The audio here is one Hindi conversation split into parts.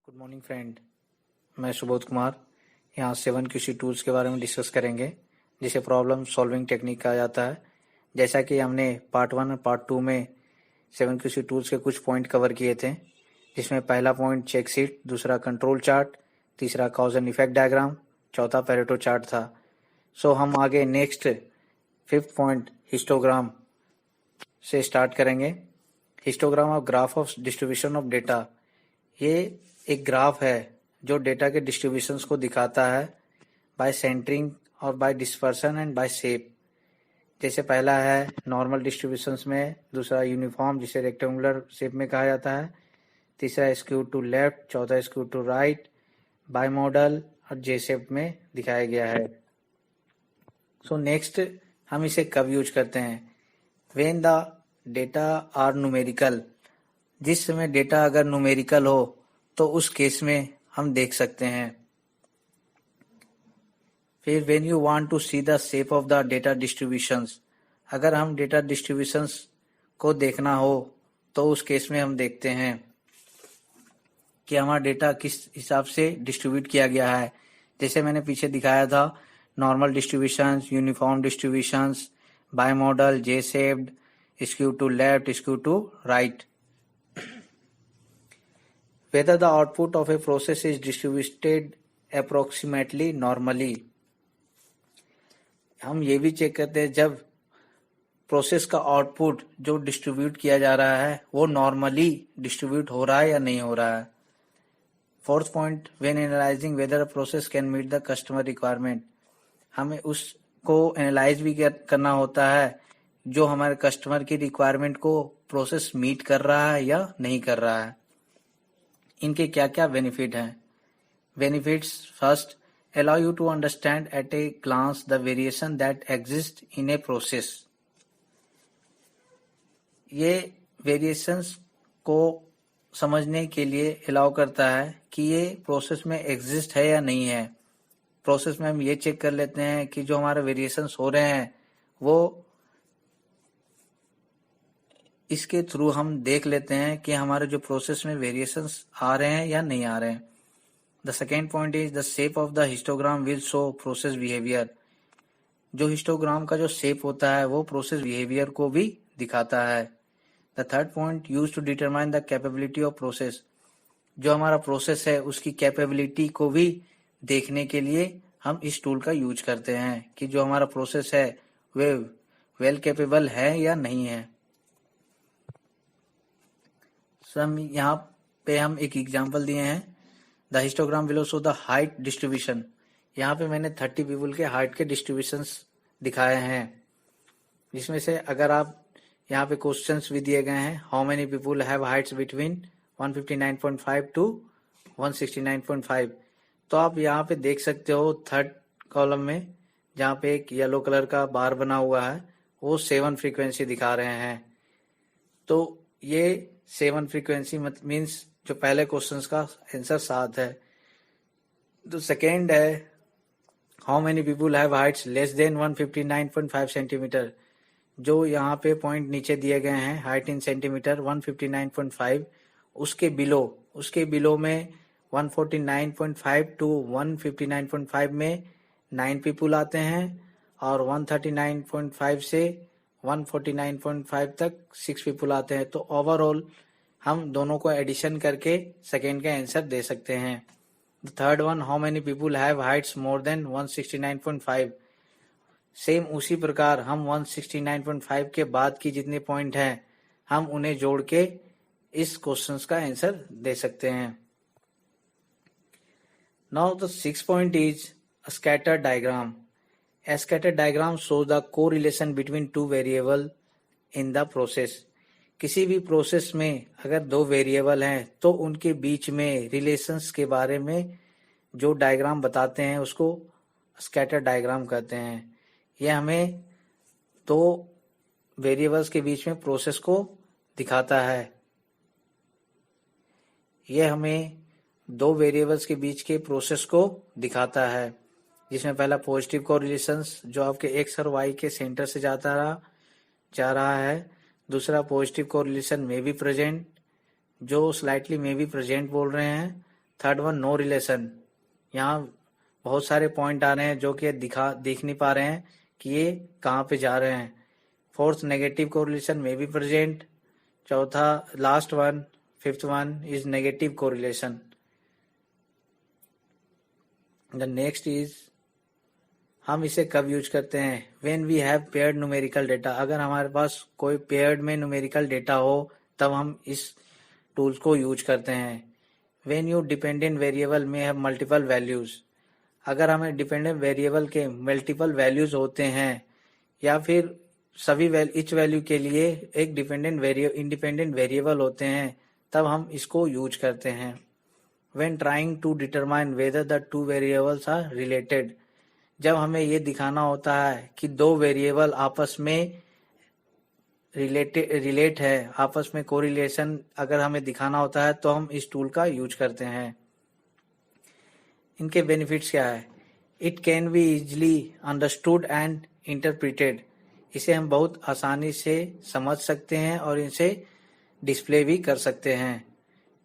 Good morning friend. मैं सुबोध कुमार यहाँ 7QC टूल्स के बारे में डिस्कस करेंगे, जिसे प्रॉब्लम सॉल्विंग टेक्निक कहा जाता है। जैसा कि हमने पार्ट 1 और पार्ट 2 में 7QC टूल्स के कुछ पॉइंट कवर किए थे, जिसमें पहला पॉइंट चेक शीट, दूसरा कंट्रोल चार्ट, तीसरा कॉज एंड इफेक्ट डायग्राम, चौथा पेरेटो चार्ट था। सो हम आगे नेक्स्ट 5th पॉइंट हिस्टोग्राम से स्टार्ट करेंगे। Histogram of graph of distribution of data, ये एक ग्राफ है जो डेटा के डिस्ट्रीब्यूशंस को दिखाता है बाय सेंटरिंग और by dispersion and by shape. जैसे पहला है नॉर्मल डिस्ट्रीब्यूशंस में, दूसरा यूनिफॉर्म जिसे रेक्टेंगुलर शेप में कहा जाता है, तीसरा स्क्यू टू लेफ्ट, चौथा skew to right, bimodal और जे शेप में दिखाया गया है। सो नेक्स्ट हम इसे कब यूज करते हैं? When the data are numerical, जिस समय डेटा अगर न्यूमेरिकल हो तो उस केस में हम देख सकते हैं। फिर when you want to see the shape of the data distributions, अगर हम डेटा डिस्ट्रीब्यूशंस को देखना हो तो उस केस में हम देखते हैं कि हमारा डेटा किस हिसाब से डिस्ट्रीब्यूट किया गया है। जैसे मैंने पीछे दिखाया था, normal distributions, uniform distributions, bimodal, J shaped, skew to left, skew to right. Whether the output of a process is distributed approximately normally, हम ये भी चेक करते हैं जब प्रोसेस का आउटपुट जो डिस्ट्रीब्यूट किया जा रहा है वो नॉर्मली डिस्ट्रीब्यूट हो रहा है या नहीं हो रहा है। 4th point, when analysing whether a process can meet the customer requirement, हमें उसको एनालाइज भी करना होता है जो हमारे कस्टमर की रिक्वायरमेंट को प्रोसेस मीट कर रहा है या नहीं कर रहा है। इनके क्या क्या बेनिफिट हैं? Benefits, first, allow you to understand at a glance the variation that exist in a process. ये वेरिएशंस को समझने के लिए अलाउ करता है कि ये प्रोसेस में एग्जिस्ट है या नहीं है। प्रोसेस में हम ये चेक कर लेते हैं कि जो हमारे वेरिएशंस हो रहे हैं वो इसके थ्रू हम देख लेते हैं कि हमारे जो प्रोसेस में वेरिएशंस आ रहे हैं या नहीं आ रहे हैं। The second point is the shape of the histogram will show process behaviour, जो हिस्टोग्राम का जो शेप होता है वो प्रोसेस बिहेवियर को भी दिखाता है। The third point, use to determine the capability of process, जो हमारा प्रोसेस है उसकी कैपेबिलिटी को भी देखने के लिए हम इस टूल का यूज करते हैं कि जो हमारा प्रोसेस है वे वेल कैपेबल है या नहीं है। हम यहाँ पे हम एक एग्जांपल दिए हैं, the histogram will show the height distribution. यहाँ पे मैंने 30 पीपल के हाइट के डिस्ट्रीब्यूशंस दिखाए हैं, जिसमें से अगर आप यहाँ पे क्वेश्चंस भी दिए गए हैं, how many people have heights between 159.5 to 169.5, तो आप यहाँ पे देख सकते हो थर्ड कॉलम में जहाँ पे एक येलो कलर का बार बना हुआ है वो 7 फ्रीक्वेंसी दिखा रहे हैं। तो ये 7 फ्रीक्वेंसी मीन्स जो पहले क्वेश्चंस का आंसर 7 है। तो सेकेंड है, how many people have Heights less than 159.5 centimetre, जो यहाँ पे पॉइंट नीचे दिए गए हैं हाइट इन सेंटीमीटर 159.5, उसके बिलो में 149.5 टू 159.5 में 9 पीपल आते हैं और 139.5 से 149.5 तक 6 पीपल आते हैं। तो ओवरऑल हम दोनों को एडिशन करके सेकेंड का आंसर दे सकते हैं। The third one, how many people have Heights more than 169.5, same उसी प्रकार हम 169.5 के बाद की जितने पॉइंट हैं हम उन्हें जोड़ के इस क्वेश्चन का आंसर दे सकते हैं। Now the 6th point is scatter diagram. A scatter diagram shows the correlation between two variable in the process. किसी भी प्रोसेस में अगर 2 वेरिएबल हैं तो उनके बीच में रिलेशंस के बारे में जो डायग्राम बताते हैं उसको स्कैटर डायग्राम कहते हैं। यह हमें 2 वेरिएबल्स के बीच में प्रोसेस को दिखाता है। यह हमें 2 वेरिएबल्स के बीच के प्रोसेस को दिखाता है, जिसमें पहला पॉजिटिव कोरिलेशंस जो आपके एक्स और वाई के सेंटर से जा रहा है, दूसरा पॉजिटिव कोरिलेशन में बी प्रेजेंट जो स्लाइटली में बी प्रेजेंट बोल रहे हैं, थर्ड वन नो रिलेशन, यहाँ बहुत सारे पॉइंट आ रहे हैं जो कि दिख नहीं पा रहे हैं कि ये कहाँ पे जा रहे हैं। फोर्थ नेगेटिव कोरिलेशन में बी प्रेजेंट। चौथा last one fifth one is negative correlation. The next is हम इसे कब यूज करते हैं, when we have paired numerical data. अगर हमारे पास कोई पेयर्ड में न्यूमेरिकल डेटा हो तब हम इस टूल्स को यूज करते हैं। व्हेन यू डिपेंडेंट वेरिएबल में हैव मल्टीपल वैल्यूज, अगर हमें डिपेंडेंट वेरिएबल के मल्टीपल वैल्यूज होते हैं या फिर सभी इच वैल्यू के लिए एक इंडिपेंडेंट वेरिएबल होते हैं तब हम इसको यूज करते हैं। When trying to determine whether the two variables are related, जब हमें ये दिखाना होता है कि दो वेरिएबल आपस में रिलेट है, आपस में कोरिलेशन अगर हमें दिखाना होता है तो हम इस टूल का यूज करते हैं। इनके बेनिफिट्स क्या है, it can be easily understood and interpreted, इसे हम बहुत आसानी से समझ सकते हैं और इसे डिस्प्ले भी कर सकते हैं।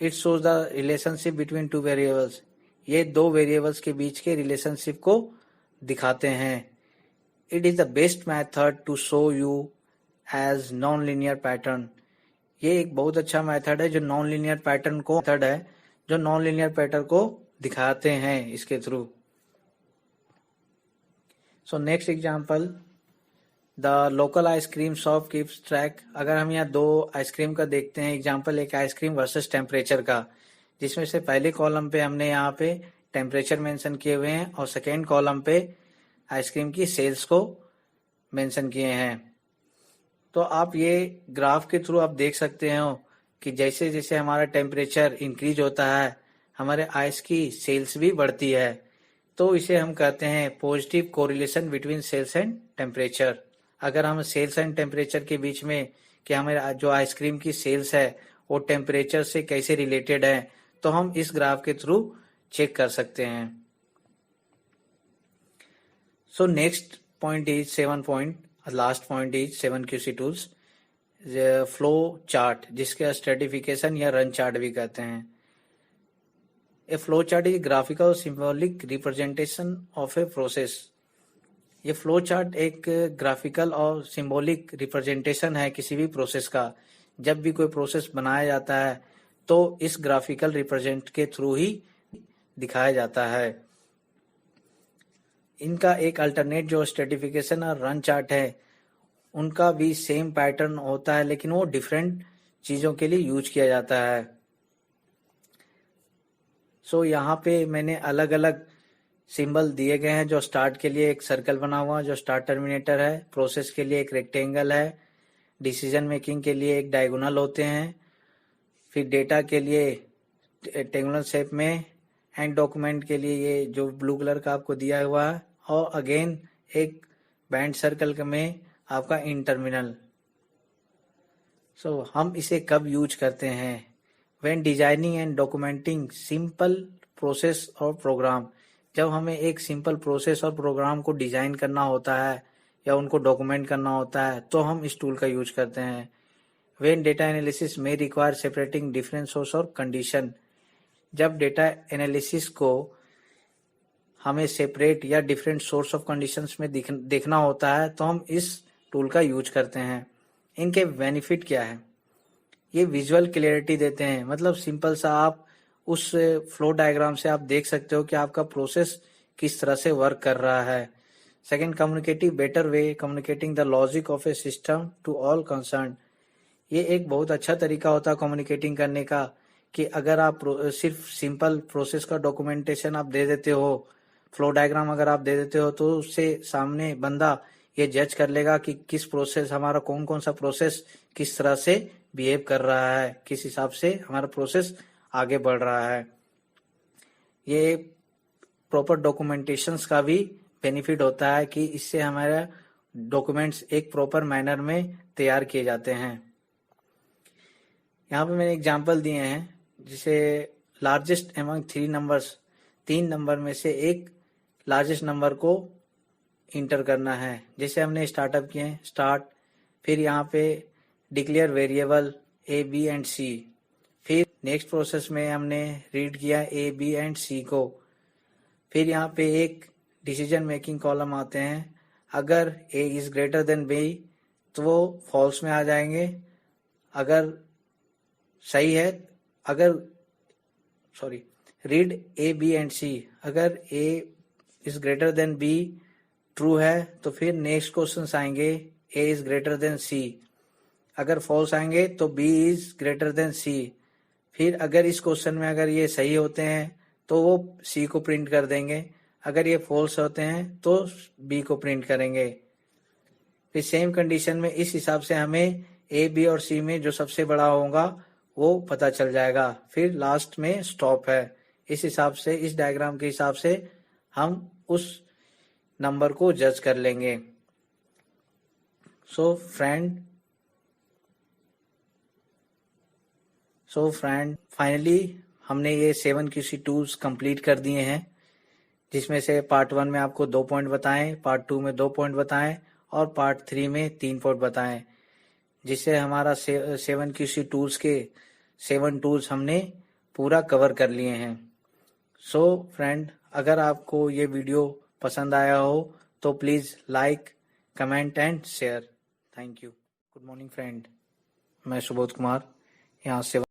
It shows the relationship between two variables, ये दो वेरिएबल्स के बीच के रिलेशनशिप को दिखाते हैं। It is the best method to show you as non linear pattern, ये एक बहुत अच्छा मेथड है जो नॉन लीनियर पैटर्न को दिखाते हैं इसके through. So next example, the local ice cream shop keeps track. अगर हम यहाँ दो आइसक्रीम का देखते हैं एग्जांपल, एक आइसक्रीम वर्सेस टेम्परेचर का, जिसमें से पहले कॉलम पे हमने यहाँ पे टेम्परेचर मेंशन किए हुए हैं और सेकेंड कॉलम पे आइसक्रीम की सेल्स को मेंशन किए हैं। तो आप ये ग्राफ के थ्रू आप देख सकते हो कि जैसे जैसे हमारा टेम्परेचर इंक्रीज होता है हमारे आइस की सेल्स भी बढ़ती है, तो इसे हम कहते हैं positive correlation between sales and temperature. अगर हम सेल्स एंड टेम्परेचर के बीच में कि हमारे जो आइसक्रीम की सेल्स है वो टेम्परेचर से कैसे रिलेटेड है तो हम इस ग्राफ के थ्रू चेक कर सकते हैं। So next point is 7 point, last point is 7 QC tools, flow chart, जिसके स्ट्रेटिफिकेशन या रन चार्ट भी कहते हैं। ए flow chart is graphical symbolic representation of a process. ये फ्लो चार्ट एक ग्राफिकल और सिंबॉलिक रिप्रेजेंटेशन है किसी भी प्रोसेस का। जब भी कोई प्रोसेस बनाया जाता है तो इस ग्राफिकल रिप्रेजेंट के थ्रू ही दिखाया जाता है। इनका एक अल्टरनेट जो स्ट्रेटिफिकेशन और रन चार्ट है उनका भी सेम पैटर्न होता है लेकिन वो डिफरेंट चीजों के लिए यूज किया जाता है। सो यहाँ पे मैंने अलग अलग सिंबल दिए गए हैं। जो स्टार्ट के लिए एक सर्कल बना हुआ जो स्टार्ट टर्मिनेटर है, प्रोसेस के लिए एक रेक्टेंगल है, डिसीजन मेकिंग के लिए एक डायगोनल होते हैं, फिर डेटा के लिए रेक्टेंगुलर शेप में, एंड डॉक्यूमेंट के लिए ये जो ब्लू कलर का आपको दिया हुआ है, और अगेन एक बैंड सर्कल में आपका इन टर्मिनल। सो हम इसे कब यूज करते हैं, when designing and documenting simple process और प्रोग्राम। जब हमें एक सिंपल प्रोसेस और प्रोग्राम को डिजाइन करना होता है या उनको डॉक्यूमेंट करना होता है तो हम इस टूल का यूज करते हैं। व्हेन डेटा एनालिसिस में रिक्वायर सेपरेटिंग डिफरेंट सोर्स और कंडीशन, जब डेटा एनालिसिस को हमें सेपरेट या डिफरेंट सोर्स ऑफ कंडीशंस में देखना होता है तो हम इस टूल का यूज करते हैं। इनके बेनिफिट क्या है, ये विजुअल क्लियरिटी देते हैं, मतलब सिंपल सा आप उस फ्लो डायग्राम से आप देख सकते हो कि आपका प्रोसेस किस तरह से वर्क कर रहा है। Second, communicative better way communicating the logic of a system to all concern. ये एक बहुत अच्छा तरीका होता है कम्युनिकेटिंग करने का कि अगर आप सिर्फ सिंपल प्रोसेस का डॉक्यूमेंटेशन आप दे देते हो, फ्लो डायग्राम अगर आप दे देते हो तो उससे सामने बंदा ये जज कर लेगा कि किस प्रोसेस हमारा कौन कौन सा प्रोसेस किस तरह से बिहेव कर रहा है, किस हिसाब से हमारा प्रोसेस आगे बढ़ रहा है। ये प्रॉपर डॉक्यूमेंटेशंस का भी बेनिफिट होता है कि इससे हमारे डॉक्यूमेंट्स एक प्रॉपर मैनर में तैयार किए जाते हैं। यहाँ पे मैंने एग्जांपल दिए हैं, जिसे लार्जेस्ट एमंग 3 नंबर्स, 3 नंबर में से एक लार्जेस्ट नंबर को इंटर करना है। जैसे हमने स्टार्टअप किए हैं, स्टार्ट, फिर यहाँ पे declare variable A, B and C, फिर नेक्स्ट प्रोसेस में हमने रीड किया ए, बी एंड सी को। फिर यहाँ पे एक डिसीजन मेकिंग कॉलम आते हैं। अगर A is greater than B तो वो फॉल्स में आ जाएंगे। अगर सही है, read A, B and C. अगर A is greater than B true है तो फिर नेक्स्ट क्वेश्चन आएंगे A is greater than C. अगर फॉल्स आएंगे तो B is greater than C. फिर अगर इस क्वेश्चन में अगर ये सही होते हैं तो वो सी को प्रिंट कर देंगे। अगर ये फॉल्स होते हैं तो बी को प्रिंट करेंगे। फिर सेम कंडीशन में इस हिसाब से हमें ए, बी और सी में जो सबसे बड़ा होगा वो पता चल जाएगा। फिर लास्ट में स्टॉप है। इस हिसाब से, इस डायग्राम के हिसाब से हम उस नंबर को जज कर लेंगे। सो फ्रेंड फाइनली हमने ये 7 QC टूल्स कंप्लीट कर दिए हैं, जिसमें से पार्ट 1 में आपको 2 पॉइंट बताएं, पार्ट 2 में 2 पॉइंट बताएं और पार्ट 3 में 3 पॉइंट बताएं, जिससे हमारा 7 QC टूल्स के 7 टूल्स हमने पूरा कवर कर लिए हैं। सो फ्रेंड, अगर आपको ये वीडियो पसंद आया हो तो please like, comment and share. Thank you. Good morning friend, मैं सुबोध कुमार यहाँ से